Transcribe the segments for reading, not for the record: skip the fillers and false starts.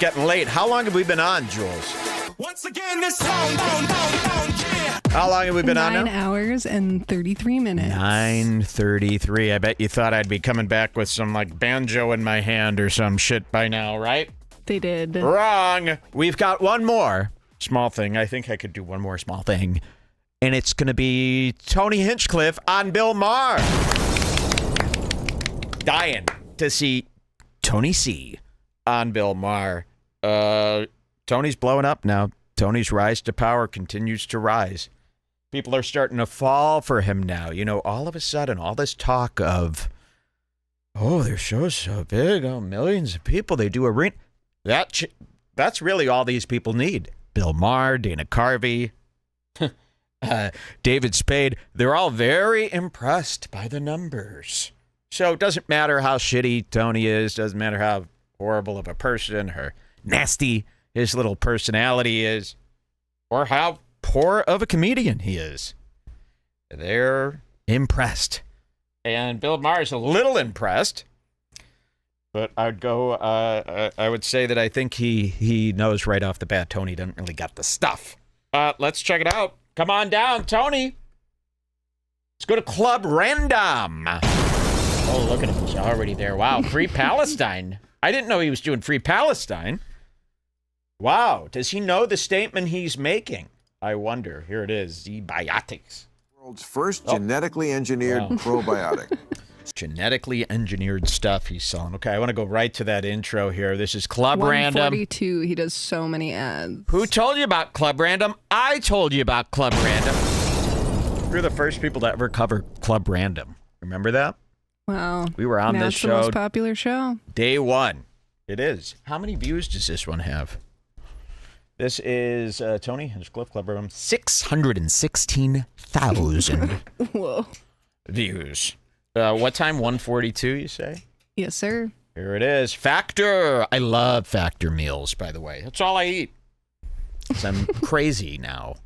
getting late. How long have we been on, Jules? Once again, this song, yeah. How long have we been on now? 9 hours and 33 minutes. 9:33. I bet you thought I'd be coming back with some, like, banjo in my hand or some shit by now, right? They did. Wrong. We've got one more small thing. I think I could do one more small thing. And it's going to be Tony Hinchcliffe on Bill Maher. Dying to see Tony C on Bill Maher. Tony's blowing up now. Tony's rise to power continues to rise. People are starting to fall for him now. You know, all of a sudden, all this talk of, oh, their show's so big, oh, millions of people, they do arena. That's really all these people need. Bill Maher, Dana Carvey, David Spade, they're all very impressed by the numbers. So it doesn't matter how shitty Tony is, doesn't matter how horrible of a person or nasty his little personality is, or how poor of a comedian he is. They're impressed. And Bill Maher's a little impressed, but I would say that I think he knows right off the bat Tony doesn't really got the stuff. Let's check it out. Come on down, Tony. Let's go to Club Random. Oh, look at him. He's already there. Wow, Free Palestine. I didn't know he was doing Free Palestine. Wow, does he know the statement he's making? I wonder. Here it is, Z-Biotics. World's first genetically engineered probiotic. Genetically engineered stuff he's selling. Okay, I want to go right to that intro here. This is Club Random. 142, he does so many ads. Who told you about Club Random? I told you about Club Random. We're the first people to ever cover Club Random. Remember that? Wow. We were on now this it's show. the most popular show. Day one. It is. How many views does this one have? This is Tony Hinchcliffe, Club Random. 616,000 Whoa. views. What time? 142, you say? Yes, sir. Here it is. Factor. I love Factor meals, by the way. That's all I eat. 'Cause I'm crazy now.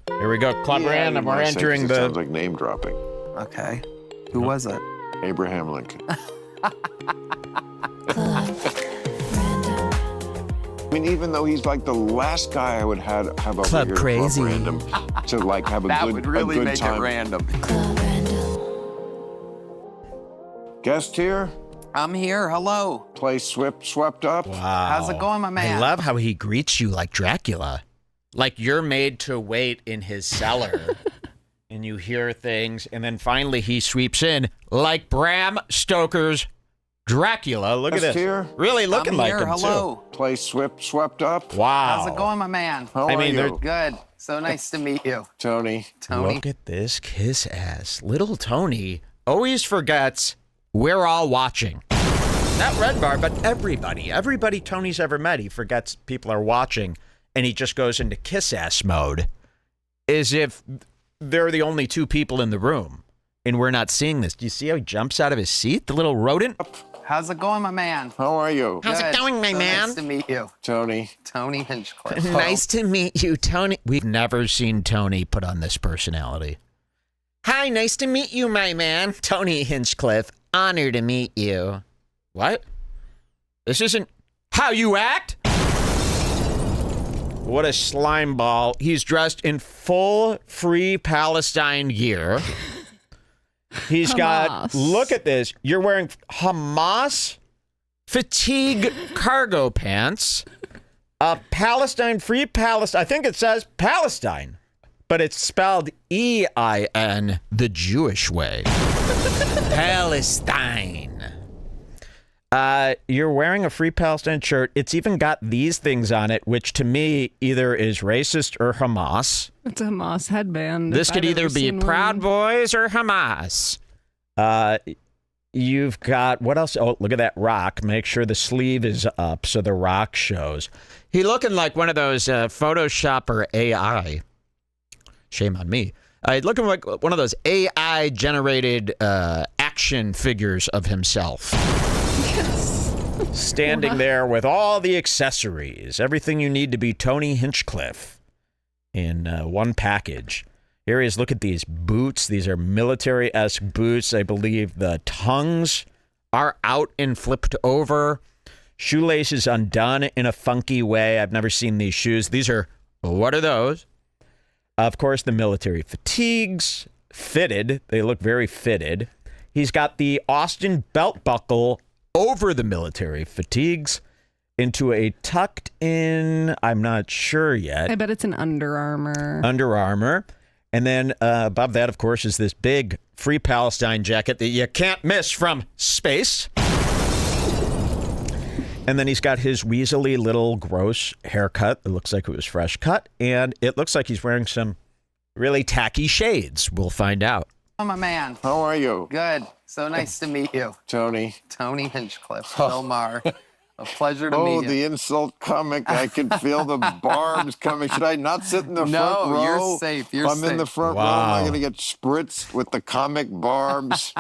Here we go. Club Random. We're entering the... Sounds like name dropping. Okay. Who was it? Abraham Lincoln. I mean, even though he's like the last guy I would have over Club here, crazy. Club Random, to like have a That good, would really a good make time. it random. Guest here, I'm here. Hello. place swept up. Wow. How's it going, my man? I love how he greets you like Dracula. Like you're made to wait in his cellar. And you hear things. And then finally he sweeps in like Bram Stoker's Dracula. Look at Guest this. here, Really looking I'm like here. him, Hello. place swept up. too. Wow. How's it going, my man? How I are mean, you, Good. So nice to meet you. Tony? Tony. Look at this kiss ass. Little Tony always forgets we're all watching. Not Redbar, but everybody. Everybody Tony's ever met, he forgets people are watching, and he just goes into kiss ass mode as if they're the only two people in the room, and we're not seeing this. Do you see how he jumps out of his seat, the little rodent? How's it going, my man? How are you, How's it Good. going, my So man? Nice to meet you. Tony? Tony Hinchcliffe. Nice to meet you, Tony. We've never seen Tony put on this personality. Hi, nice to meet you, my man. Tony Hinchcliffe. Honor to meet you. What? This isn't how you act? What a slime ball. He's dressed in full Free Palestine gear. He's got, Hamas. look at this. You're wearing Hamas fatigue cargo pants. Palestine, Free Palestine. I think it says Palestine, but it's spelled E-I-N, the Jewish way. Palestine. You're wearing a Free Palestine shirt. It's even got these things on it, which to me either is racist or Hamas. It's a Hamas headband. This if could I've either ever be seen Proud one. Boys or Hamas. You've got, what else? Oh, look at that rock. Make sure the sleeve is up so the rock shows. He looking like one of those Photoshop or AI. Shame on me. Looking like one of those AI-generated action figures of himself. Yes. Standing there with all the accessories. Everything you need to be Tony Hinchcliffe in one package. Here he is. Look at these boots. These are military-esque boots. I believe the tongues are out and flipped over. Shoelaces undone in a funky way. I've never seen these shoes. What are those? Of course, the military fatigues, fitted. They look very fitted. He's got the Austin belt buckle over the military fatigues into a tucked in, I'm not sure yet. I bet it's an Under Armour. Under Armour. And then above that, of course, is this big Free Palestine jacket that you can't miss from space. And then he's got his weaselly little gross haircut. It looks like it was fresh cut. And it looks like he's wearing some really tacky shades. We'll find out. Oh, my man. How are you? Good. So nice to meet you. Tony. Tony Hinchcliffe, Bill Maher. A pleasure to meet you. The insult comic. I can feel the barbs coming. Should I not sit in the front row? No, you're safe. You're if I'm safe. in the front row, am I going to get spritzed with the comic barbs?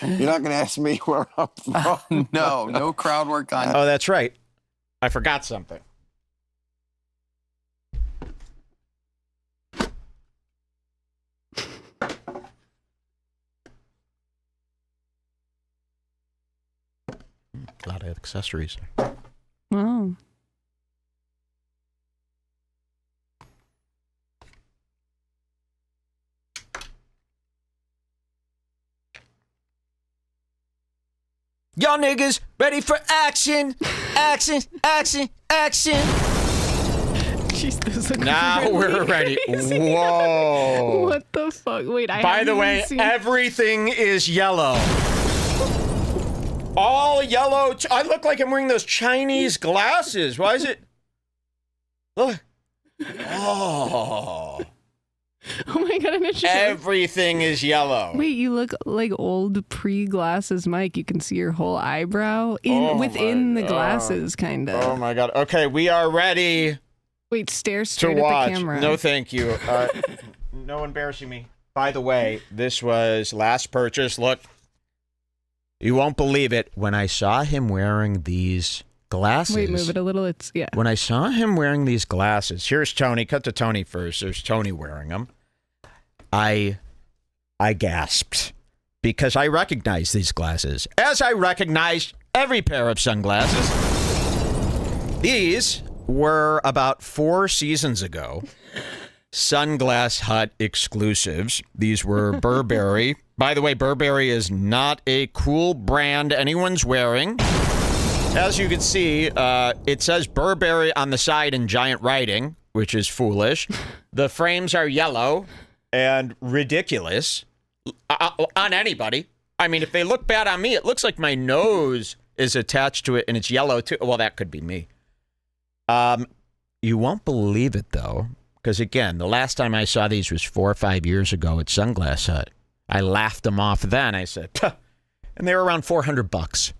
You're not going to ask me where I'm from? No crowd work on Oh, that's right. I forgot something. A lot of accessories. Wow. Y'all niggas ready for action? Action, action, action. Jeez, those look Now really we're ready. crazy. Whoa. What the fuck? Wait, By the way, everything is yellow. All yellow. I look like I'm wearing those Chinese glasses. Why is it? Look. Oh. Oh my god, I'm just Everything is yellow. Wait, you look like old pre-glasses Mike. You can see your whole eyebrow within the glasses, kind of. Oh my god. Okay, we are ready Wait, stare to straight watch. at the camera. No, thank you. No embarrassing me. By the way, this was last purchase. Look, you won't believe it. When I saw him wearing these glasses. Wait, move it a little. When I saw him wearing these glasses, here's Tony. Cut to Tony first. There's Tony wearing them. I gasped because I recognized these glasses, as I recognized every pair of sunglasses. These were about 4 seasons ago. Sunglass Hut exclusives. These were Burberry. By the way, Burberry is not a cool brand anyone's wearing. As you can see, it says Burberry on the side in giant writing, which is foolish. The frames are yellow and ridiculous on anybody. I mean, if they look bad on me, it looks like my nose is attached to it and it's yellow too. Well, that could be me. You won't believe it, though, because, again, the last time I saw these was 4 or 5 years ago at Sunglass Hut. I laughed them off then. I said, "Puh," and they were around $400.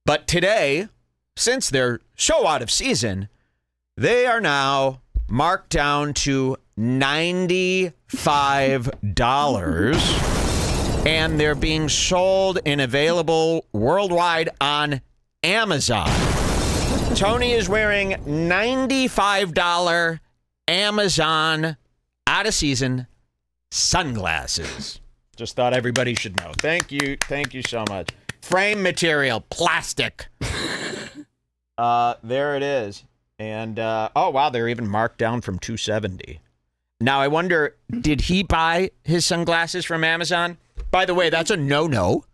But today, since they're so out of season, they are now marked down to $95, and they're being sold and available worldwide on Amazon. Tony is wearing $95 Amazon out of season sunglasses. Just thought everybody should know. Thank you so much. Frame material, plastic. There it is. And, oh, wow, they're even marked down from $270. Now, I wonder, did he buy his sunglasses from Amazon? By the way, that's a no-no.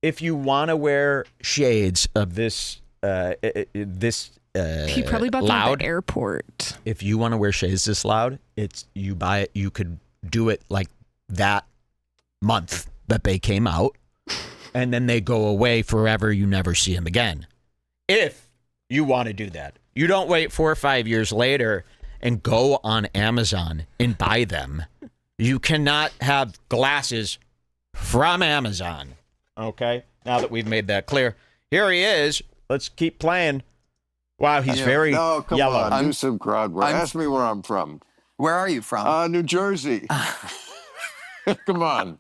If you want to wear shades of this, He probably bought them at the airport. If you want to wear shades this loud, you buy it. You could do it like that month that they came out, and then they go away forever. You never see them again. If you want to do that, you don't wait 4 or 5 years later and go on Amazon and buy them. You cannot have glasses from Amazon. Okay, now that we've made that clear, here he is. Let's keep playing. Wow, he's very No, come yellow. on, do some crowd work. Ask me where I'm from. Where are you from? New Jersey. Come on.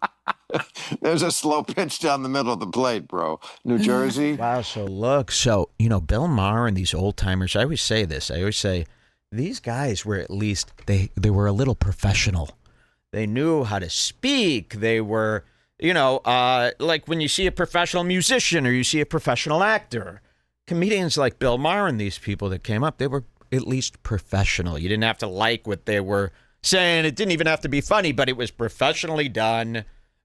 There's a slow pitch down the middle of the plate, bro. New Jersey. Wow, so look. So, Bill Maher and these old timers, I always say this. I always say these guys were at least, they were a little professional. They knew how to speak. They were, like when you see a professional musician or you see a professional actor, comedians like Bill Maher and these people that came up, they were at least professional. You didn't have to like what they were saying. It didn't even have to be funny, but it was professionally done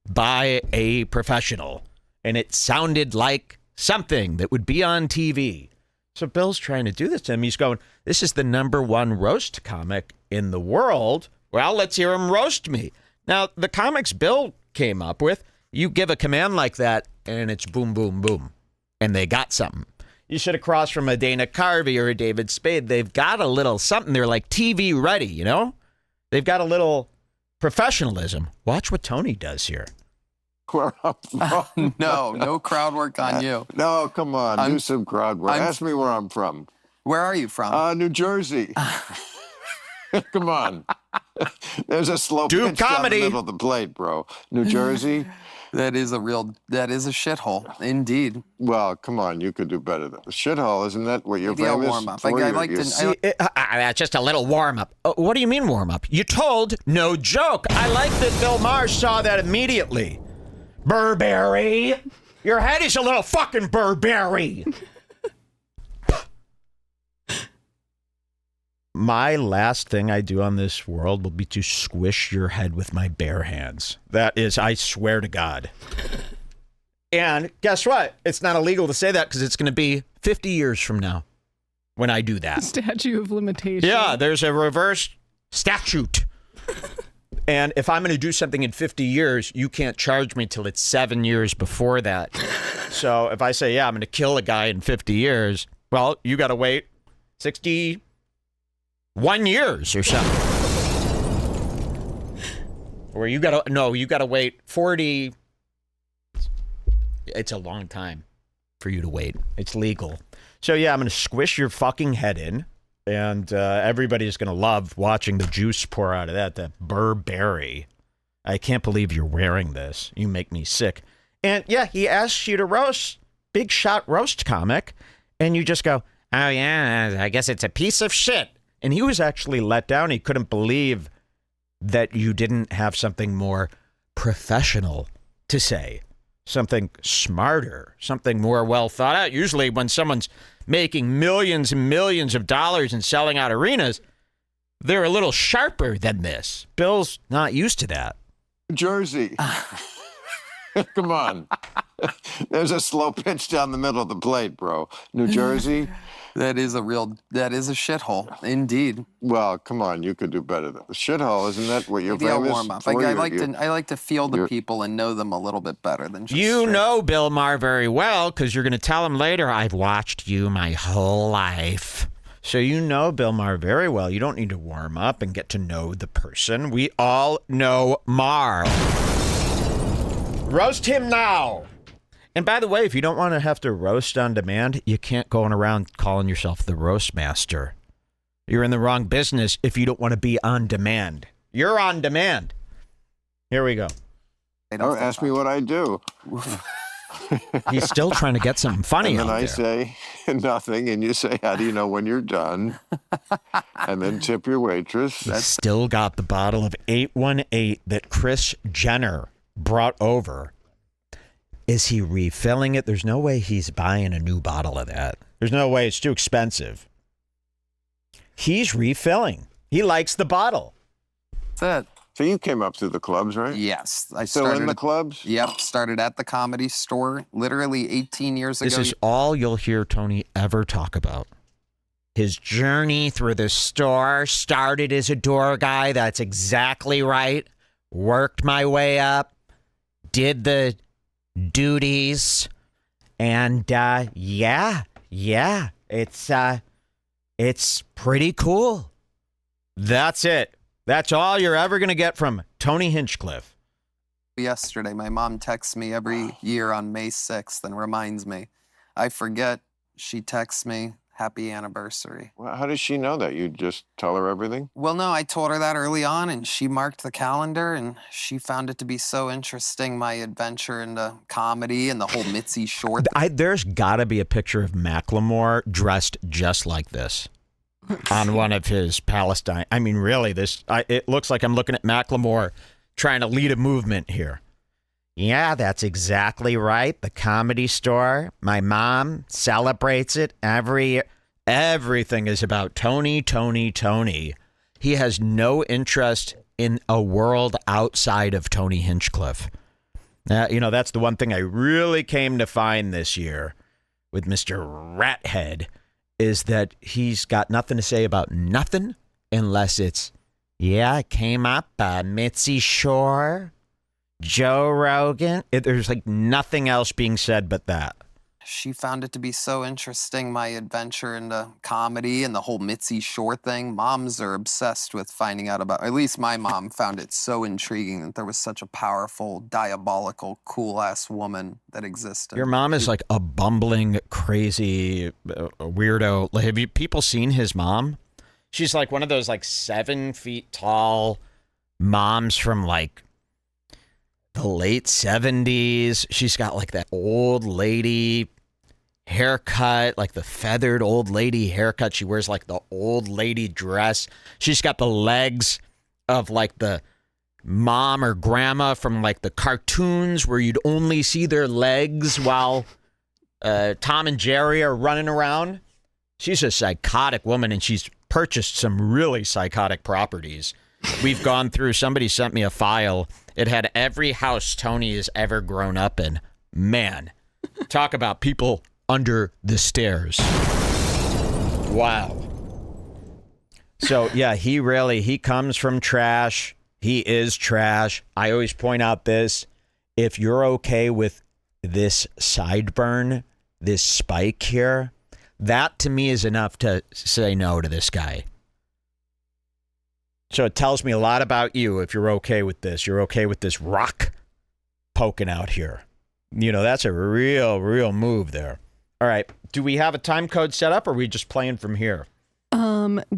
by a professional. And it sounded like something that would be on TV. So Bill's trying to do this to him. He's going, this is the #1 roast comic in the world. Well, let's hear him roast me. Now, the comics Bill came up with, you give a command like that, and it's boom, boom, boom. And they got something. You sit across from a Dana Carvey or a David Spade. They've got a little something. They're like TV ready, you know? They've got a little professionalism. Watch what Tony does here. Where I'm from. No crowd work on you. No, come on. Do some crowd work. Ask me where I'm from. Where are you from? New Jersey. Come on. There's a slow Do pitch down comedy. the middle of the plate, bro. New Jersey. That is a shithole, indeed. Well, come on. You could do better than a shithole. Isn't that what you're Maybe I'll famous warm up. for? I like to. See, that's just a little warm-up. What do you mean warm-up? You told no joke. I like that Bill Maher saw that immediately. Burberry. Your head is a little fucking Burberry. My last thing I do on this world will be to squish your head with my bare hands. That is, I swear to God. And guess what? It's not illegal to say that because it's going to be 50 years from now when I do that. Statute of limitation. Yeah, there's a reverse statute. And if I'm going to do something in 50 years, you can't charge me till it's 7 years before that. So if I say, yeah, I'm going to kill a guy in 50 years, well, you got to wait 61 years or something. Or you got to wait 40. It's a long time for you to wait. It's legal. So yeah, I'm going to squish your fucking head in. And everybody's going to love watching the juice pour out of that Burberry. I can't believe you're wearing this. You make me sick. And yeah, he asks you to roast, big shot roast comic. And you just go, oh yeah, I guess it's a piece of shit. And he was actually let down. He couldn't believe that you didn't have something more professional to say. Something smarter, something more well thought out. Usually when someone's making millions and millions of dollars and selling out arenas, they're a little sharper than this. Bill's not used to that. New Jersey. Come on. There's a slow pitch down the middle of the plate, bro. New Jersey. That is a shithole, indeed. Well, come on. You could do better than a shithole. Isn't that what you're Maybe I'll famous warm up. for? I like to feel the people and know them a little bit better than just You straight. know Bill Maher very well because you're going to tell him later, I've watched you my whole life. So you know Bill Maher very well. You don't need to warm up and get to know the person. We all know Maher. Roast him now. And by the way, if you don't want to have to roast on demand, you can't go around calling yourself the roast master. You're in the wrong business if you don't want to be on demand. You're on demand. Here we go. Ask me what I do. He's still trying to get something funny And then out I there. say nothing, and you say, how do you know when you're done? And then tip your waitress. He's still got the bottle of 818 that Kris Jenner brought over. Is he refilling it? There's no way he's buying a new bottle of that. There's no way. It's too expensive. He's refilling. He likes the bottle. That's it. So you came up through the clubs, right? Yes. I Still started in the clubs? Yep. Started at the Comedy Store literally 18 years ago. This is all you'll hear Tony ever talk about. His journey through the store started as a door guy. That's exactly right. Worked my way up. Did the duties. And yeah. It's pretty cool. That's it. That's all you're ever going to get from Tony Hinchcliffe. Yesterday, my mom texts me every year on May 6th and reminds me. I forget. She texts me, happy anniversary. Well, how does she know that? You just tell her everything? Well, no, I told her that early on, and she marked the calendar, and she found it to be so interesting, my adventure into comedy and the whole Mitzi short. There's got to be a picture of Macklemore dressed just like this on one of his Palestine. I mean, really, it looks like I'm looking at Macklemore trying to lead a movement here. Yeah, that's exactly right. The Comedy Store. My mom celebrates it every year. Everything is about Tony, Tony, Tony. He has no interest in a world outside of Tony Hinchcliffe. That's the one thing I really came to find this year with Mr. Rathead is that he's got nothing to say about nothing unless it's, yeah, it came up, Mitzi Shore, Joe Rogan. There's like nothing else being said but that. She found it to be so interesting, my adventure into comedy and the whole Mitzi Shore thing. Moms are obsessed with finding out about, at least my mom found it so intriguing that there was such a powerful, diabolical, cool-ass woman that existed. Your mom is like a bumbling, crazy weirdo. Have you people seen his mom? She's like one of those like 7 feet tall moms from like the late 70s. She's got like that old lady haircut, like the feathered old lady haircut. She wears like the old lady dress. She's got the legs of like the mom or grandma from like the cartoons where you'd only see their legs while Tom and Jerry are running around. She's a psychotic woman, and she's purchased some really psychotic properties. We've gone through, somebody sent me a file. It had every house Tony has ever grown up in. Man, talk about people under the stairs. Wow. So, yeah, he comes from trash. He is trash. I always point out this. If you're okay with this sideburn, this spike here, that to me is enough to say no to this guy. So it tells me a lot about you if you're okay with this. You're okay with this rock poking out here. That's a real move there. All right. Do we have a time code set up, or are we just playing from here?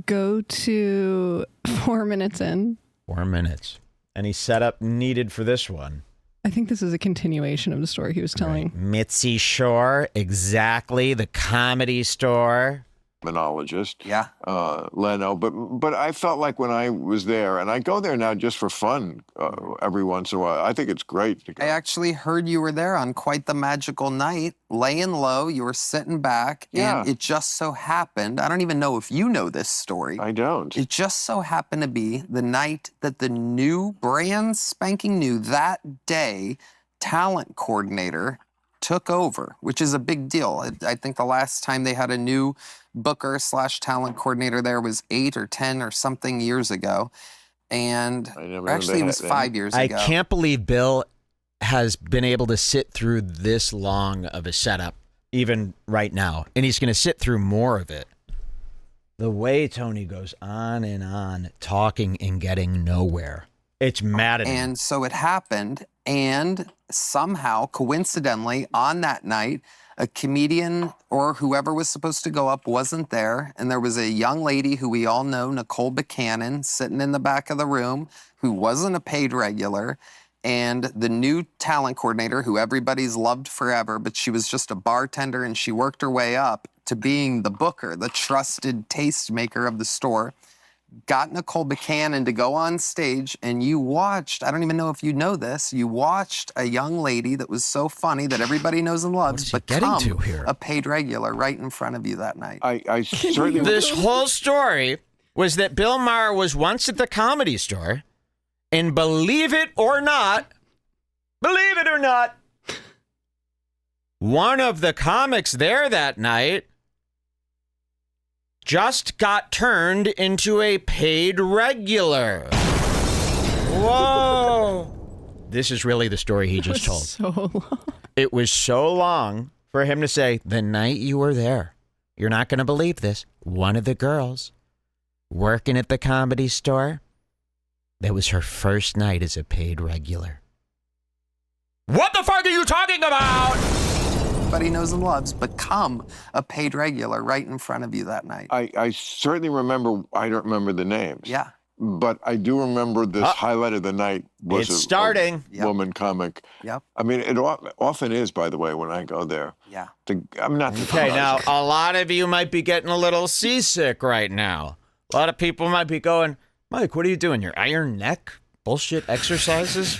Go to 4 minutes in. 4 minutes. Any setup needed for this one? I think this is a continuation of the story he was telling. Right. Mitzi Shore, exactly. The Comedy Store. Monologist, Yeah. Leno, but I felt like when I was there, and I go there now just for fun every once in a while. I think it's great to go. I actually heard you were there on quite the magical night, laying low. You were sitting back, Yeah. and it just so happened, I don't even know if you know this story. I don't. It just so happened to be the night that the new, brand spanking new, that day, talent coordinator took over, which is a big deal. I think the last time they had a new booker/talent coordinator there was 8 or 10 or something years ago. And actually it was 5 years ago. I can't believe Bill has been able to sit through this long of a setup, even right now. And he's going to sit through more of it. The way Tony goes on and on, talking and getting nowhere. It's maddening. And so it happened, and somehow, coincidentally, on that night, a comedian or whoever was supposed to go up wasn't there, and there was a young lady who we all know, Nicole Buchanan, sitting in the back of the room, who wasn't a paid regular, and the new talent coordinator, who everybody's loved forever, but she was just a bartender, and she worked her way up to being the booker, the trusted tastemaker of the store, got Nicole Buchanan to go on stage, and you watched, I don't even know if you know this, you watched a young lady that was so funny that everybody knows and loves become a paid regular right in front of you that night. I certainly... This whole story was that Bill Maher was once at the Comedy Store, and believe it or not, one of the comics there that night just got turned into a paid regular. Whoa. This is really the story he just told. So long. It was so long for him to say, the night you were there, you're not going to believe this, one of the girls working at the Comedy Store, that was her first night as a paid regular. What the fuck are you talking about? Everybody knows and loves become a paid regular right in front of you that night. I certainly remember, I don't remember the names. Yeah. But I do remember this highlight of the night was It's starting. a woman comic. Yep. I mean, it often is, by the way, when I go there. Yeah. I'm not... Okay, now, a lot of you might be getting a little seasick right now. A lot of people might be going, Mike, what are you doing? Your iron neck bullshit exercises?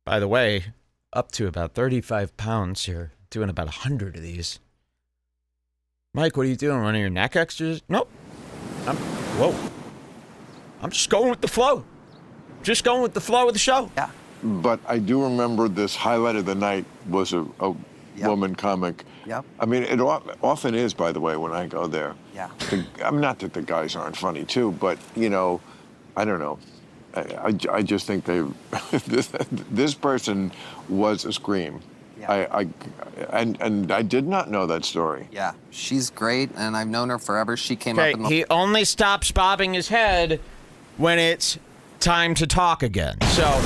By the way, up to about 35 pounds. You're doing about 100 of these. Mike, what are you doing? One of your neck extras? Nope. I'm just going with the flow. Just going with the flow of the show. Yeah. But I do remember this highlight of the night was a Yep. woman comic. Yep. I mean, it often is, by the way, when I go there. Yeah. I'm not that the guys aren't funny too, but you know, I don't know. I just think this person was a scream. Yeah. And I did not know that story. Yeah, she's great, and I've known her forever. She came up Okay, in the... he only stops bobbing his head when it's time to talk again. So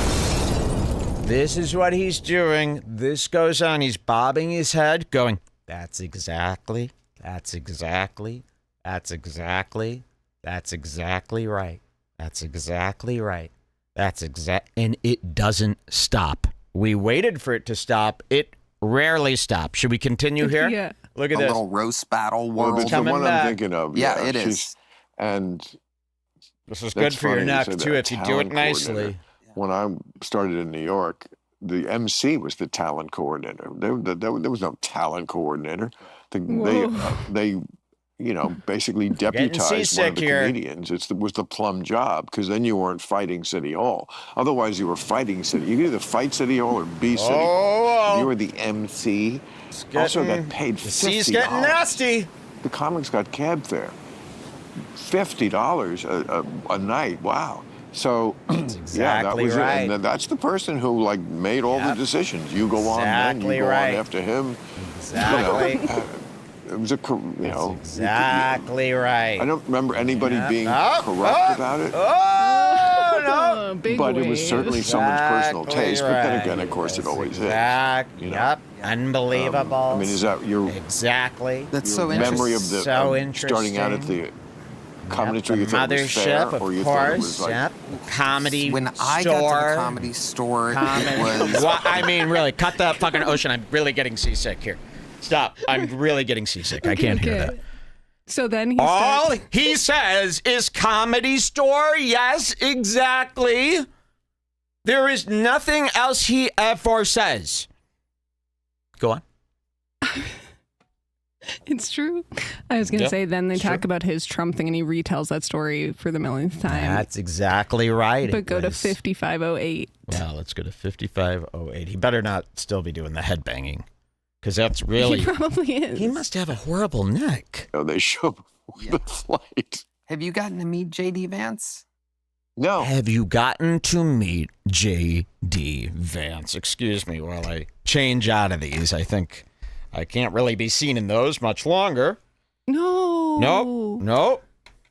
this is what he's doing. This goes on. He's bobbing his head, going, that's exactly right. That's exactly right. And it doesn't stop. We waited for it to stop. It rarely stops. Should we continue here? Yeah. Look at a this. little roast battle Well, world. it's the coming one back. I'm thinking of. Yeah, it she's- is. And This is that's good for your funny neck, say too, that, if you do it talent nicely. coordinator. When I started in New York, the MC was the talent coordinator. There was no talent coordinator. They basically deputized one seasick of the here. comedians. It was the plum job, because then you weren't fighting City Hall. Otherwise, you were fighting City. You could either fight City Hall or be City Hall. You were the MC. Also got paid $50. The sea's getting nasty. The comics got cab fare. $50 a night. Wow. So yeah, that exactly was right. it. And that's the person who like made all the decisions. You go on then, Exactly you go right. on after him. Exactly. It was Exactly right. I don't remember anybody being corrupt about it. Oh, no. Big But it was wave. certainly someone's personal taste. But then again, of course, it always is. You know? Yep. Unbelievable. I mean, is that your exactly. That's so memory interesting. of the So starting out at the comedy store? The You thought it was fair, mothership, or of you thought it was course. like Yep. Comedy When I store. got to the comedy store, it was... Well, I mean, really, cut that fucking ocean. I'm really getting seasick here. Stop. I'm really getting seasick. I can't hear that. So then he All starts, he says is comedy store. Yes, exactly. There is nothing else he ever says. Go on. it's true. I was going to Yeah, say, then they it's talk true. about his Trump thing and he retells that story for the millionth time. That's exactly right. But It go to was- 5508. Well, let's go to 5508. He better not still be doing the headbanging, because that's really. He probably is. He must have a horrible neck. they show the flight. Have you gotten to meet J.D. Vance? No. Have you gotten to meet J.D. Vance? Excuse me while I change out of these. I think I can't really be seen in those much longer. No. Nope.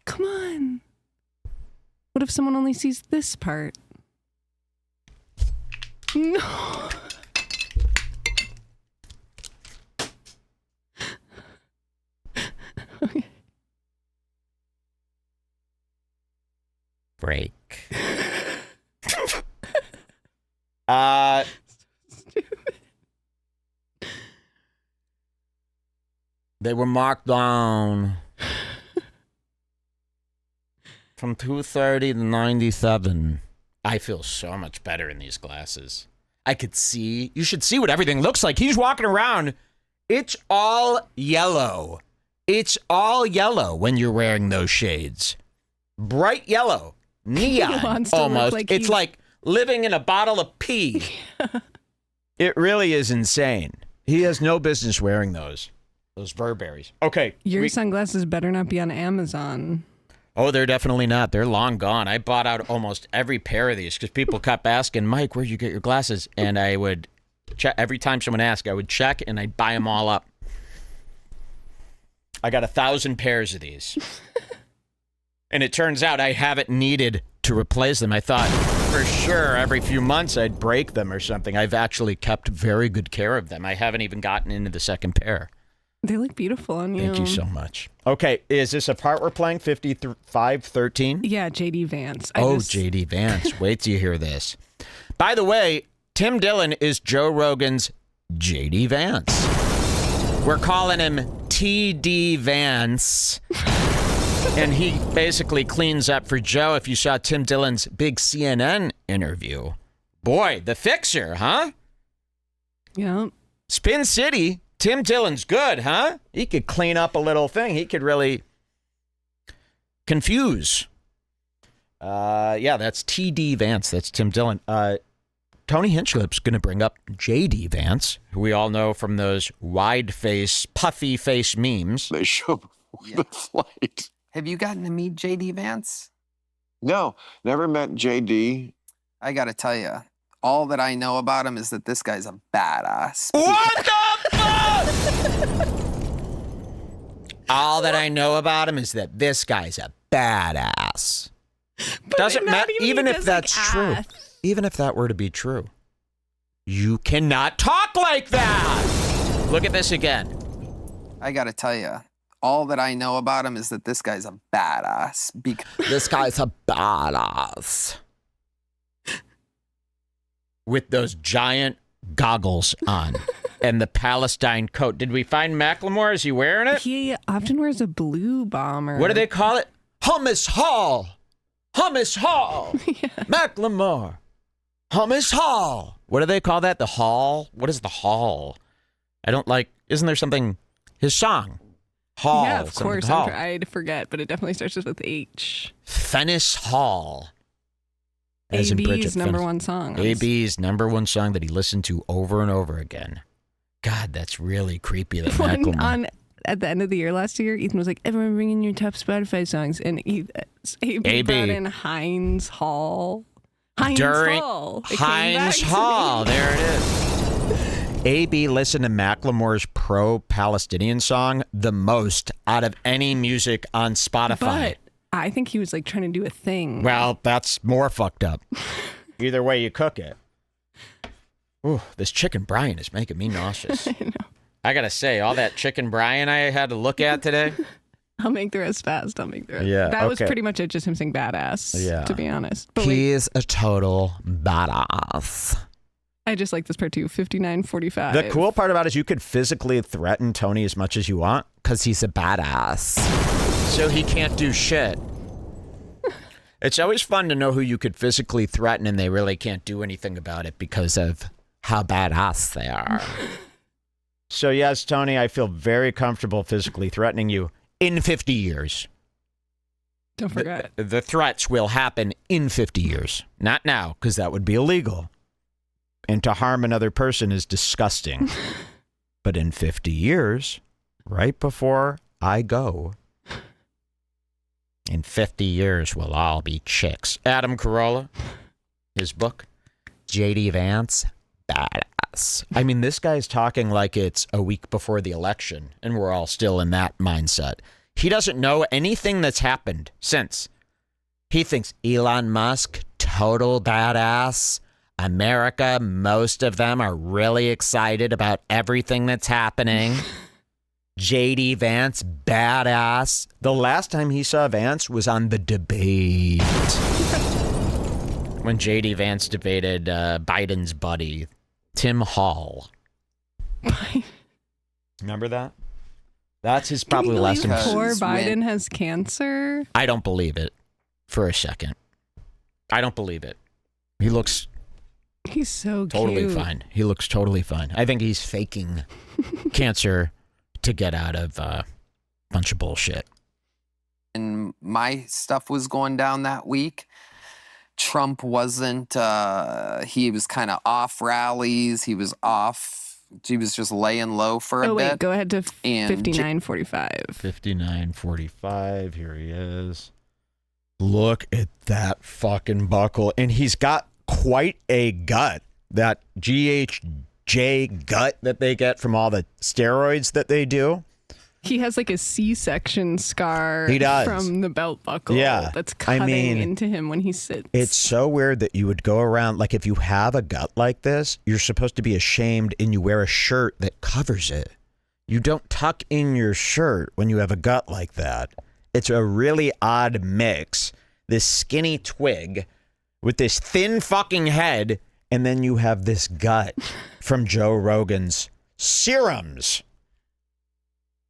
Come on. What if someone only sees this part? No. Okay. Break. They were marked down from 230 to 97. I feel so much better in these glasses. I could see. You should see what everything looks like. He's walking around. It's all yellow. It's all yellow when you're wearing those shades. Bright yellow. Neon, wants to look almost. like It's he's- like living in a bottle of pee. It really is insane. He has no business wearing those Burberrys. Okay. Your sunglasses better not be on Amazon. Oh, they're definitely not. They're long gone. I bought out almost every pair of these because people kept asking, Mike, where'd you get your glasses? And I would check. Every time someone asked, I would check and I'd buy them all up. I got 1,000 pairs of these. And it turns out I haven't needed to replace them. I thought for sure every few months I'd break them or something. I've actually kept very good care of them. I haven't even gotten into the second pair. They look beautiful on you. Thank you so much. Okay, is this a part we're playing? 5513? Yeah, JD Vance. JD Vance. Wait till you hear this. By the way, Tim Dillon is Joe Rogan's JD Vance. We're calling him TD Vance. And he basically cleans up for Joe. If you saw Tim Dillon's big CNN interview Boy, the fixer, huh? Yeah. Spin City, Tim Dillon's good, huh? He could clean up a little thing. He could really confuse. Yeah, that's T.D. Vance. That's Tim Dillon. Tony Hinchcliffe's going to bring up J.D. Vance, who we all know from those wide face, puffy face memes. They show before the flight. Have you gotten to meet J.D. Vance? No, never met JD. I got to tell you, all that I know about him is that this guy's a badass. What the fuck? All that I know about him is that this guy's a badass. Doesn't matter, even if that's true. Even if that were to be true, you cannot talk like that. Look at this again. I got to tell you, all that I know about him is that this guy's a badass. This guy's a badass. With those giant goggles on and the Palestine coat. Did we find Macklemore? Is he wearing it? He often wears a blue bomber. What do they call it? Hummus Hall. Hummus Hall. Yeah. Macklemore. Hummus Hall. What do they call that? The Hall? What is the Hall? I don't like, isn't there something, his song? Hall. Yeah, of course. Hall. I'd forget, but it definitely starts with H. Fennis Hall. As in Bridget AB's number Fennis. one song. AB's number one song that he listened to over and over again. God, that's really creepy. That Macklemore. At the end of the year last year, Ethan was like, everyone bring in your top Spotify songs. And AB brought in Heinz Hall. Heinz Hall. It came Heinz back to Hall. me. There it is. AB listened to Macklemore's pro-Palestinian song the most out of any music on Spotify. But I think he was like trying to do a thing. Well, that's more fucked up. Either way you cook it. Ooh, this chicken brine is making me nauseous. I know. I gotta say, all that chicken brine I had to look at today. I'll make the rest fast. I'll make the rest. Yeah, that was okay. pretty much it, just him saying badass, Yeah. to be honest. But He's a total badass. I just like this part too, 59:45. The cool part about it is you could physically threaten Tony as much as you want because he's a badass. So he can't do shit. It's always fun to know who you could physically threaten and they really can't do anything about it because of how badass they are. So yes, Tony, I feel very comfortable physically threatening you in 50 years. Don't forget. The threats will happen in 50 years. Not now, because that would be illegal. And to harm another person is disgusting. But in 50 years, right before I go, in 50 years, we'll all be chicks. Adam Carolla, his book, J.D. Vance, badass. I mean, this guy's talking like it's a week before the election, and we're all still in that mindset. He doesn't know anything that's happened since. He thinks Elon Musk, total badass. America, most of them are really excited about everything that's happening. J.D. Vance, badass. The last time he saw Vance was on The Debate. When J.D. Vance debated Biden's buddy, Tim Hall. Remember that? That's his probably last time. Poor Biden has cancer. I don't believe it for a second. I don't believe it. He looks He's so totally cute. fine. He looks totally fine. I think he's faking cancer to get out of a bunch of bullshit. And my stuff was going down that week. Trump wasn't, he was kind of off rallies. He was just laying low for a Oh, wait, bit. go ahead to And 59:45. 59:45. Here he is. Look at that fucking buckle. And he's got quite a gut. That GHJ gut that they get from all the steroids that they do. He has like a C-section scar He does. from the belt buckle that's I cutting mean, into him when he sits. It's so weird that you would go around, like if you have a gut like this, you're supposed to be ashamed and you wear a shirt that covers it. You don't tuck in your shirt when you have a gut like that. It's a really odd mix. This skinny twig with this thin fucking head, and then you have this gut from Joe Rogan's serums.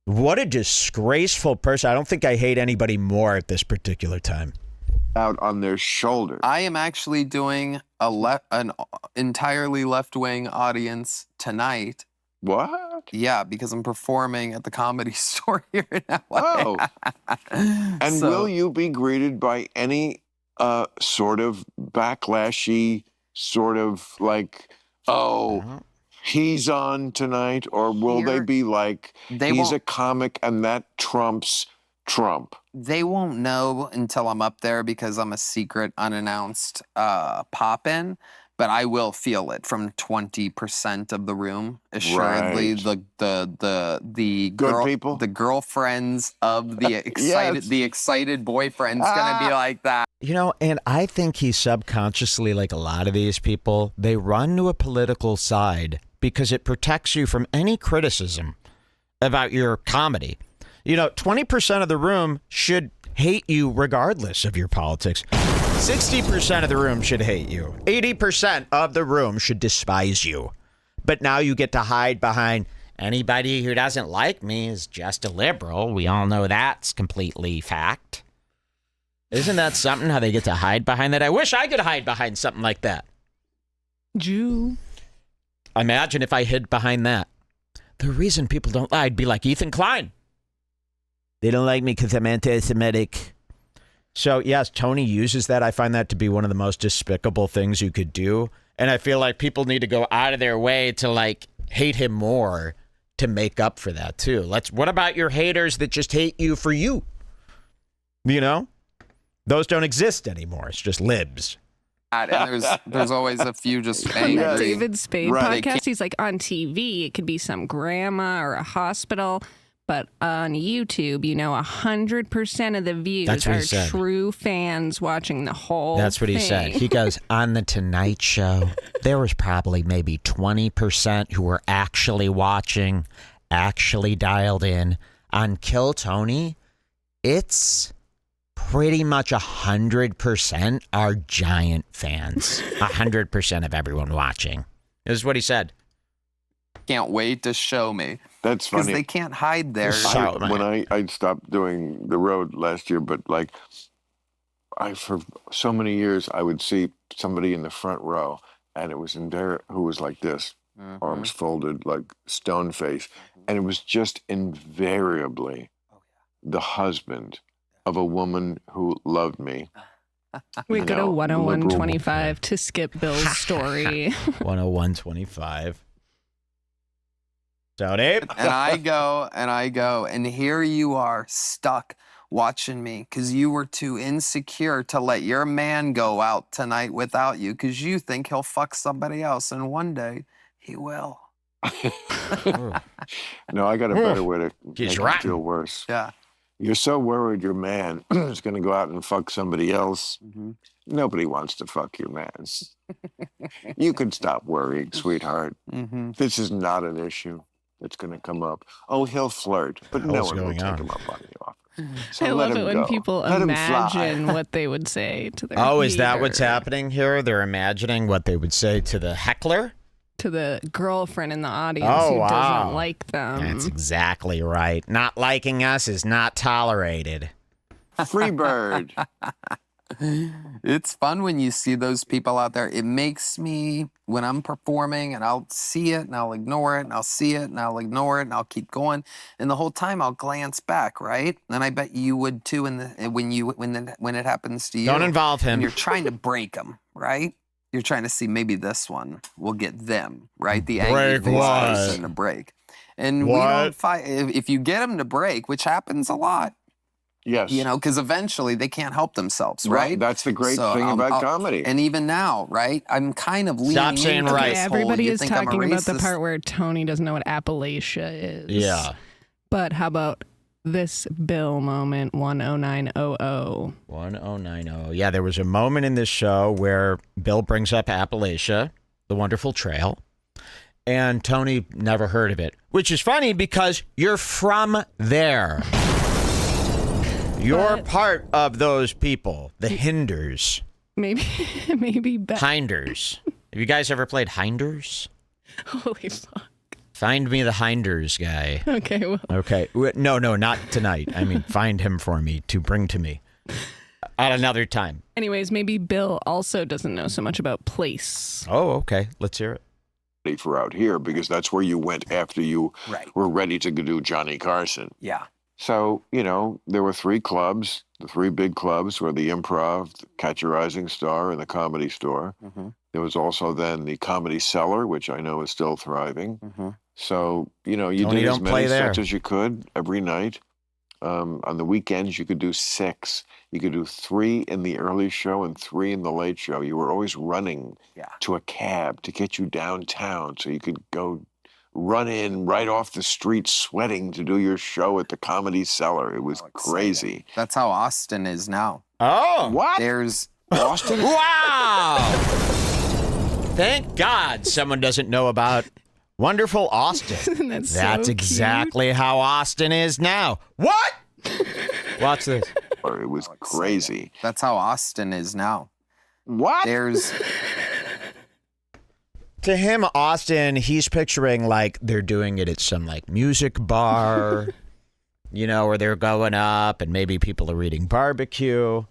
What a disgraceful person. I don't think I hate anybody more at this particular time. Out on their shoulders. I am actually doing an entirely left-wing audience tonight. What? Yeah, because I'm performing at the Comedy Store here in LA. Oh. And So- will you be greeted by any sort of backlashy, sort of like, oh, he's on tonight? Or will they Here- be like, They he's won't- a comic and that trumps Trump? They won't know until I'm up there because I'm a secret, unannounced pop-in. But I will feel it from 20% of the room. Assuredly, Right. the Good people? the girlfriends of the excited Yes. the excited boyfriend's gonna be like that. You know, and I think he subconsciously, like a lot of these people, they run to a political side because it protects you from any criticism about your comedy. You know, 20% of the room should hate you regardless of your politics. 60% of the room should hate you. 80% of the room should despise you. But now you get to hide behind anybody who doesn't like me is just a liberal. We all know that's completely fact. Isn't that something how they get to hide behind that? I wish I could hide behind something like that. Jew. Imagine if I hid behind that. The reason people don't lie, I'd be like Ethan Klein. They don't like me because I'm anti-Semitic. So, yes, Tony uses that. I find that to be one of the most despicable things you could do. And I feel like people need to go out of their way to, like, hate him more to make up for that, too. What about your haters that just hate you for you? You know? Those don't exist anymore. It's just libs. And there's always a few just On the angry. David Spade Right. podcast, he's like on TV. It could be some grandma or a hospital. But on YouTube, 100% of the views That's what he are said. true fans watching the whole That's what he said. thing. He goes, on the Tonight Show, there was probably maybe 20% who were actually watching, actually dialed in. On Kill Tony, it's pretty much 100% are giant fans. 100% of everyone watching. This is what he said. Can't wait to show me That's because funny. they can't hide there. So- When I stopped doing the road last year, but like for so many years I would see somebody in the front row, and it was who was like this, arms folded, like stone face, and it was just invariably the husband of a woman who loved me. We go to No, 101.25 to skip Bill's story. 101.25. Tony? And I go, and here you are stuck watching me because you were too insecure to let your man go out tonight without you because you think he'll fuck somebody else, and one day he will. No, I got a better way to He's make you rotten. feel worse. Yeah. You're so worried your man is going to go out and fuck somebody else. Mm-hmm. Nobody wants to fuck your man. You can stop worrying, sweetheart. Mm-hmm. This is not an issue that's going to come up. Oh, he'll flirt, but no hell's one will going take on? him up on the offer. So I let love him it when go. people Let him fly. imagine what they would say to their Oh, is that what's hater, happening here? They're imagining what they would say to the heckler? to the girlfriend in the audience Oh, who wow. doesn't like them. That's exactly right. Not liking us is not tolerated. Free bird. It's fun when you see those people out there. It makes me, when I'm performing and I'll see it and I'll ignore it and I'll see it and I'll ignore it and I'll keep going. And the whole time I'll glance back, right? And I bet you would too when it happens to you. Don't involve And him. you're trying to break them, right? You're trying to see maybe this one will get them, right? The angry Break face what? person to break. And we What? don't fight. If you get them to break, which happens a lot, Yes. because eventually they can't help themselves, right? That's the great So, thing about I'll- comedy. And even now, right? I'm kind of leaning Stop saying into right. this whole, Everybody you is think I'm a talking about the racist. part where Tony doesn't know what Appalachia is. Yeah. But how about this Bill moment, 10900? 109.0. Yeah, there was a moment in this show where Bill brings up Appalachia, the wonderful trail, and Tony never heard of it, which is funny because you're from there. You're part of those people, the Hinders, Maybe Hinders. Have you guys ever played Hinders? Holy fuck. Find me the Hinders guy. Okay, well, Okay. No, not tonight. I mean, find him for me to bring to me. at another time. Anyways, maybe Bill also doesn't know so much about place. Oh, okay. Let's hear it. For out here, because that's where you went after you Right. were ready to do Johnny Carson. Yeah. So, there were 3 clubs. The 3 big clubs were the Improv, the Catch a Rising Star, and the Comedy Store. Mm-hmm. There was also then the Comedy Cellar, which I know is still thriving. Mm-hmm. So, you Tony, did as don't play many there. sets as you could every night. On the weekends, you could do 6. You could do 3 in the early show and 3 in the late show. You were always running to a cab to get you downtown so you could go run in right off the street sweating to do your show at the Comedy Cellar. It was crazy. That's how Austin is now. Oh. What? There's Austin? Wow. Thank God someone doesn't know about wonderful Austin. That's so That's cute. exactly how Austin is now. What? Watch this. It was crazy. That's how Austin is now. What? There's To him, Austin, he's picturing like they're doing it at some like music bar, where they're going up and maybe people are eating barbecue.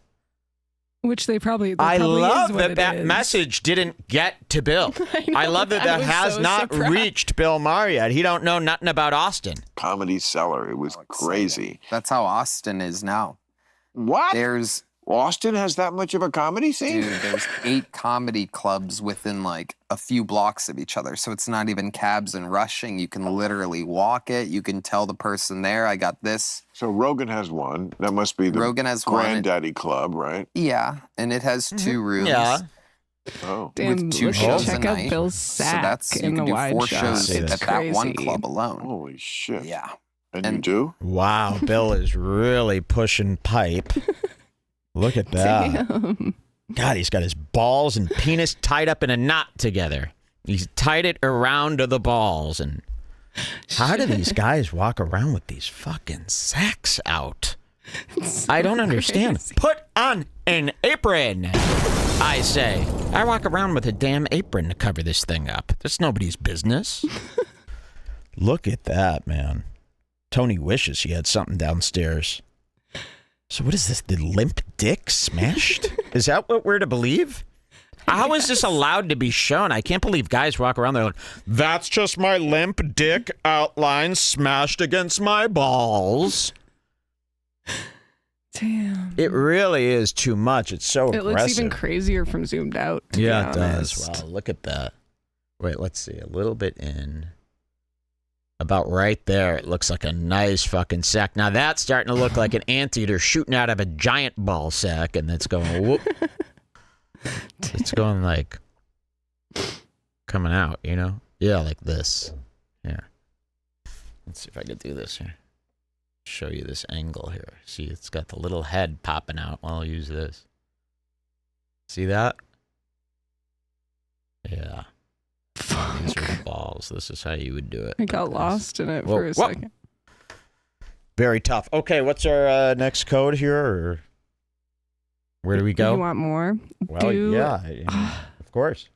Which they probably. I probably love is what that it is. message didn't get to Bill. I love that was has so not surprised. reached Bill Maher yet. He don't know nothing about Austin. Comedy Cellar. It was crazy. That's how Austin is now. What? There's Austin has that much of a comedy scene? Dude, there's 8 comedy clubs within like a few blocks of each other. So it's not even cabs and rushing. You can literally walk it. You can tell the person there, I got this. So Rogan has one. That must be the Rogan has one. Granddaddy Club, right? Yeah, and it has 2 rooms. Yeah. Oh. Damn, With 2 look, shows check a out night. Bill's So sack that's, you in the can do wide 4 shot. shows See, at that's that one crazy. club alone. Holy shit. Yeah. And you And- do? Wow, Bill is really pushing pipe. Look at that. Damn. God, he's got his balls and penis tied up in a knot together. He's tied it around to the balls. And how do these guys walk around with these fucking sacks out? I don't understand. crazy. Put on an apron, I say. I walk around with a damn apron to cover this thing up. That's nobody's business. Look at that, man. Tony wishes he had something downstairs. So what is this? The limp dick smashed? Is that what we're to believe? How is this allowed to be shown? I can't believe guys walk around there like, that's just my limp dick outline smashed against my balls. Damn. It really is too much. It's so It aggressive. looks even crazier from zoomed out. To Yeah, be it does. honest. Wow, look at that. Wait, let's see. A little bit in. About right there, it looks like a nice fucking sack. Now that's starting to look like an anteater shooting out of a giant ball sack, and it's going whoop. It's going like coming out, Yeah, like this. Here. Let's see if I can do this here. Show you this angle here. See, it's got the little head popping out. Well, I'll use this. See that? Yeah. These are the balls. This is how you would do it. I got lost in it Whoa, for a whoa. second. Very tough. Okay, what's our next code here? Or where do we go? You want more? Well, yeah, of course.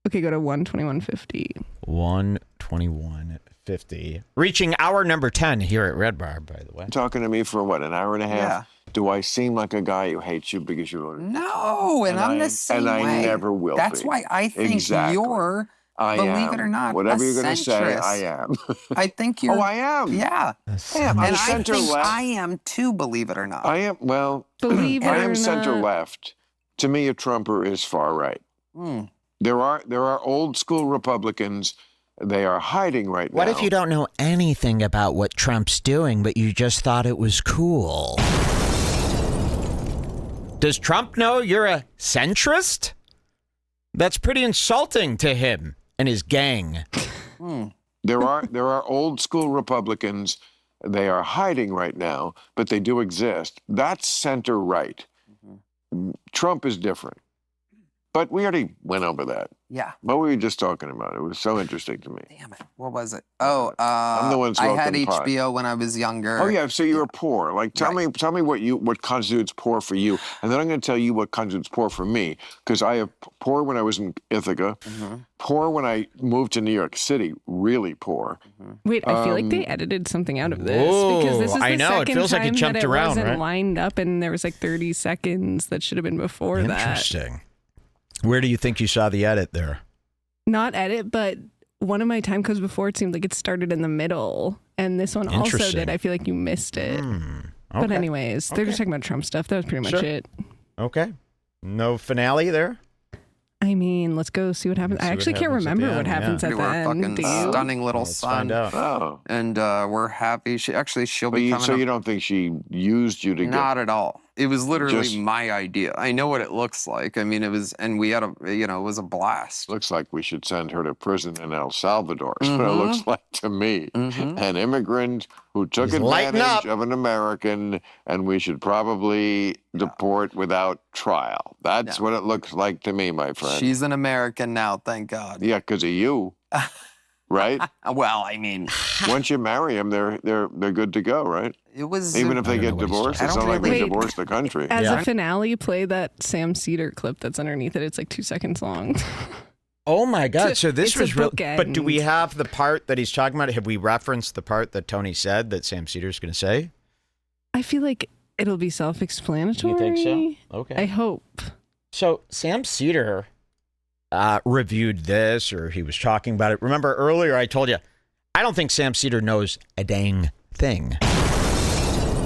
Okay, go to 121.50. 121.50. Reaching hour number 10 here at Redbar, by the way. Talking to me for what, an hour and a half? Yeah. Do I seem like a guy who hates you because you voted? No, and I'm the same and way. I never will That's be. why I think Exactly. you're, I believe am. it or not, Whatever a you're going to say, centrist. I am. I think you're. Oh, I am. Yeah. am. I'm And I center think left. I am too, believe it or not. I am, well, Believe it I or am center not. left. To me, a Trumper is far right. Hmm. There are old school Republicans. They are hiding right now. What if you don't know anything about what Trump's doing, but you just thought it was cool? Does Trump know you're a centrist? That's pretty insulting to him and his gang. There are old school Republicans. They are hiding right now, but they do exist. That's center right. Trump is different. But we already went over that. Yeah. What were we just talking about? It was so interesting to me. Damn it. What was it? Oh, I'm the one I had smoking pot. HBO when I was younger. Oh yeah, so you were poor. Like tell me what constitutes poor for you, and then I'm going to tell you what constitutes poor for me, because I have poor when I was in Ithaca, poor when I moved to New York City, really poor. Wait, I feel like they edited something out of this Whoa, because this is the I know, it second feels like it time jumped that it around, wasn't right? lined up, and there was like 30 seconds that should have been before that. Interesting. Where do you think you saw the edit there? Not edit, but one of my time codes before it seemed like it started in the middle, and this one also Interesting. did. I feel like you missed it. But Okay. anyways, they're just talking about Trump stuff. That was pretty much Sure. it. Okay. No finale there? I mean, let's go see what happens. Let's see I what actually can't happens at remember the what end, happens yeah. at We the were a end. fucking Do you? stunning little Let's son. find out. Oh, And we're happy. She'll but be coming so up. you don't think she used you to Not at all. It was literally Just- my idea. I know what it looks like. I mean, it was, and we had it was a blast. Looks like we should send her to prison in El Salvador. Is what it Mhm. looks like to me. Mhm. An immigrant who took He's lighting advantage up. of an American, and we should probably deport without trial. That's Yeah. what it looks like to me, my friend. She's an American now, thank God. Yeah, because of you, right? Well, I mean, Once you marry them, they're good to go, right? it was Even if I they don't know get what he's divorced, talking it's about. not like we Wait. divorced the country. As Yeah. a finale, play that Sam Cedar clip that's underneath it. It's like 2 seconds long. Oh my God! So this It's a was real. bookend. But do we have the part that he's talking about? Have we referenced the part that Tony said that Sam Cedar's going to say? I feel like it'll be self-explanatory. You think so? Okay. I hope. So Sam Cedar reviewed this, or he was talking about it. Remember earlier I told you, I don't think Sam Cedar knows a dang thing.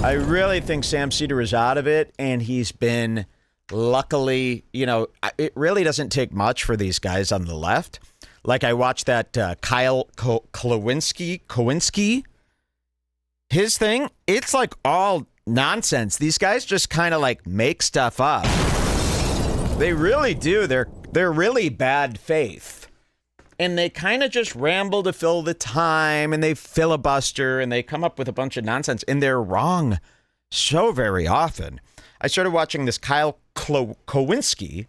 I really think Sam Cedar is out of it, and he's been, luckily, it really doesn't take much for these guys on the left. Like I watched that Kyle Kowinski, his thing, it's like all nonsense. These guys just kind of like make stuff up. They really do. They're really bad faith. And they kind of just ramble to fill the time, and they filibuster, and they come up with a bunch of nonsense, and they're wrong so very often. I started watching this Kyle Kowinski,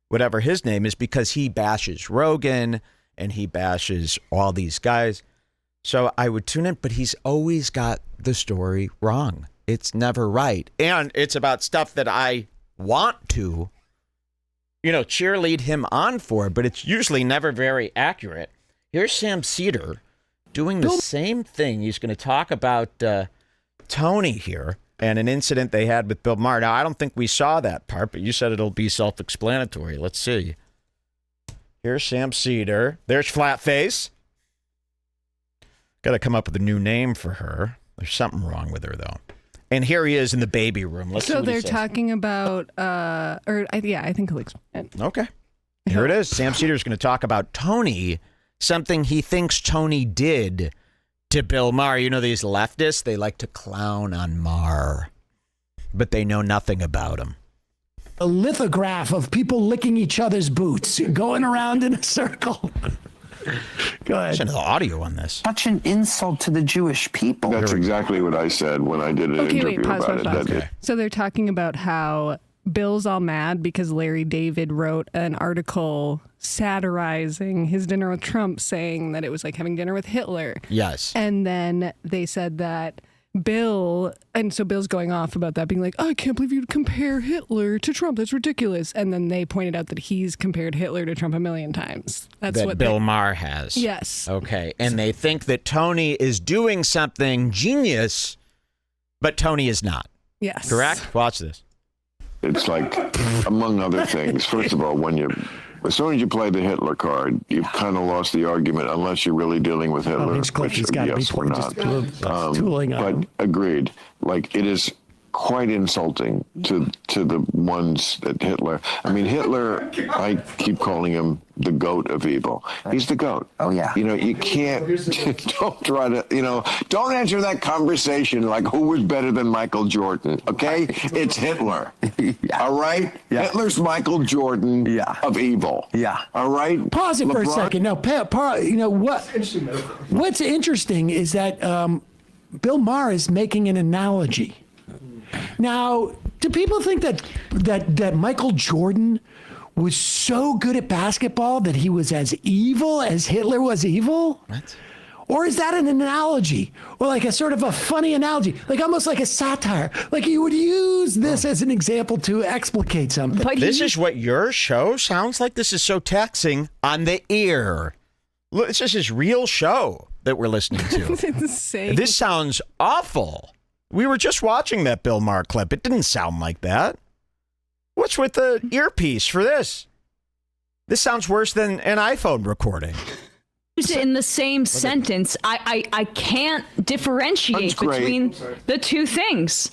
whatever his name is, because he bashes Rogan, and he bashes all these guys. So I would tune in, but he's always got the story wrong. It's never right. And it's about stuff that I want to cheerlead him on for, but it's usually never very accurate. Here's Sam Cedar doing the same thing. He's going to talk about Tony here and an incident they had with Bill Maher. Now, I don't think we saw that part, but you said it'll be self-explanatory. Let's see. Here's Sam Cedar. There's Flatface. Got to come up with a new name for her. There's something wrong with her, though. And here he is in the baby room. Let's see So what he they're says. talking about, I think he'll explain. Okay. Here it is. Sam Cedar's going to talk about Tony, something he thinks Tony did to Bill Maher. You know, these leftists, they like to clown on Maher, but they know nothing about him. A lithograph of people licking each other's boots, going around in a circle. Go ahead. Listen to the audio on this. Such an insult to the Jewish people. That's exactly what I said when I did an Okay, interview wait, pause, about it. pause. That Okay. So they're talking about how Bill's all mad because Larry David wrote an article satirizing his dinner with Trump, saying that it was like having dinner with Hitler. Yes. And then they said that Bill's going off about that, being like, oh, I can't believe you'd compare Hitler to Trump. That's ridiculous. And then they pointed out that he's compared Hitler to Trump a million times. That's That what Bill Maher has. Yes. Okay. And they think that Tony is doing something genius, but Tony is not. Yes. Correct? Watch this. It's like, among other things, first of all, as soon as you play the Hitler card, you've kind of lost the argument, unless you're really dealing with Hitler. Hinchcliffe has got to be yes, we're not. tooling on him. But agreed. Like, it is quite insulting to the ones that Hitler. I mean, Hitler, I keep calling him the goat of evil. He's the goat. Oh, yeah. You can't, don't try to, don't enter that conversation like who was better than Michael Jordan, okay? It's Hitler. All right? Yeah. Hitler's Michael Jordan of evil. Yeah. All right? Pause it for a LeBron- second. Now, what's interesting is that Bill Maher is making an analogy. Now, do people think that Michael Jordan was so good at basketball that he was as evil as Hitler was evil? What? Or is that an analogy? Or like a sort of a funny analogy? Like almost like a satire? Like you would use this as an example to explicate something. But This is what your show sounds like? This is so taxing on the ear. Look, this is his real show that we're listening to. It's insane. This sounds awful. We were just watching that Bill Maher clip. It didn't sound like that. What's with the earpiece for this? This sounds worse than an iPhone recording. in the same sentence. I can't differentiate That's great. between the two things.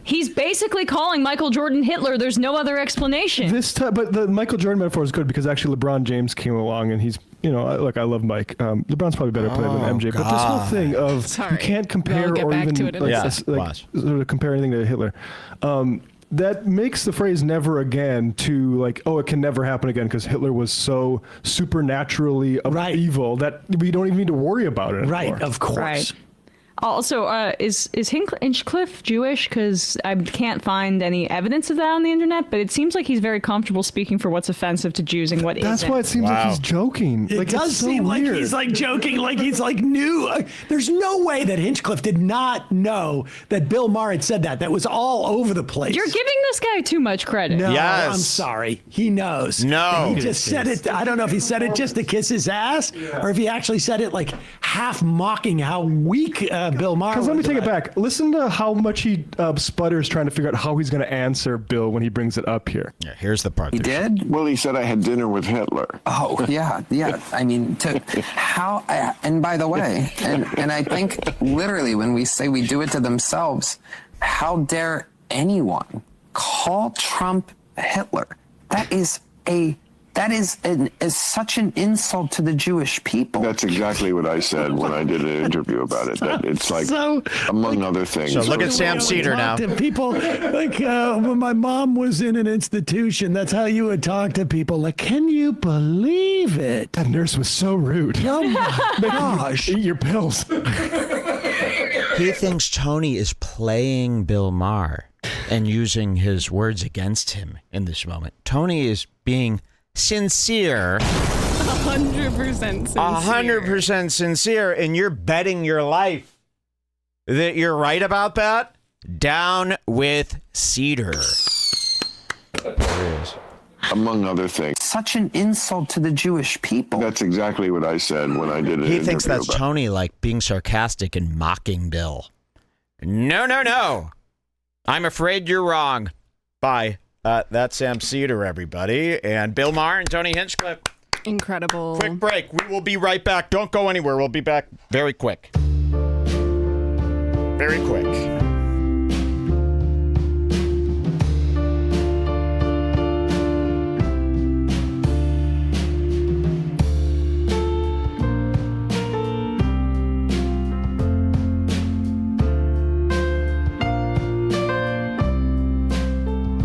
He's basically calling Michael Jordan Hitler. There's no other explanation. But the Michael Jordan metaphor is good because actually LeBron James came along and he's, look, I love Mike. LeBron's probably a better player than MJ. But this whole thing of Sorry. you can't compare We'll get or back even to it in a sort of compare anything to Hitler. That makes the phrase "never again" to like, it can never happen again because Hitler was so supernaturally evil that we don't even need to worry about it anymore. Right, of course. Right. Also, is Hinchcliffe Jewish? Because I can't find any evidence of that on the internet, but it seems like he's very comfortable speaking for what's offensive to Jews and what That's isn't. why it seems like he's joking. It does it's so seem like weird. he's like joking, like he's like new. There's no way that Hinchcliffe did not know that Bill Maher had said that. That was all over the place. You're giving this guy too much credit. No, Yes. I'm sorry. He knows. No. And he just said it. I don't know if he said it just to kiss his ass or if he actually said it like half mocking how weak Bill Maher was. Because let me take it back. Listen to how much he sputters trying to figure out how he's going to answer Bill when he brings it up here. Yeah, here's the part. He did? Well, he said I had dinner with Hitler. Oh, yeah. I mean, and by the way, and I think literally when we say we do it to themselves, how dare anyone call Trump Hitler? That is such an insult to the Jewish people. That's exactly what I said when I did an interview about it. That it's like, So, among other things. So look at Sam Cedar now. To people like when my mom was in an institution, that's how you would talk to people. Like, can you believe it? That nurse was so rude. Oh my gosh! Eat your pills. He thinks Tony is playing Bill Maher and using his words against him in this moment. Tony is being sincere, 100% sincere. 100% sincere, and you're betting your life that you're right about that? Down with Cedar. There he is. Among other things. Such an insult to the Jewish people. That's exactly what I said when I did an interview He thinks that's about it. Tony, like, being sarcastic and mocking Bill. No. I'm afraid you're wrong. Bye. That's Sam Cedar, everybody. And Bill Maher and Tony Hinchcliffe. Incredible. Quick break. We will be right back. Don't go anywhere. We'll be back very quick. Very quick.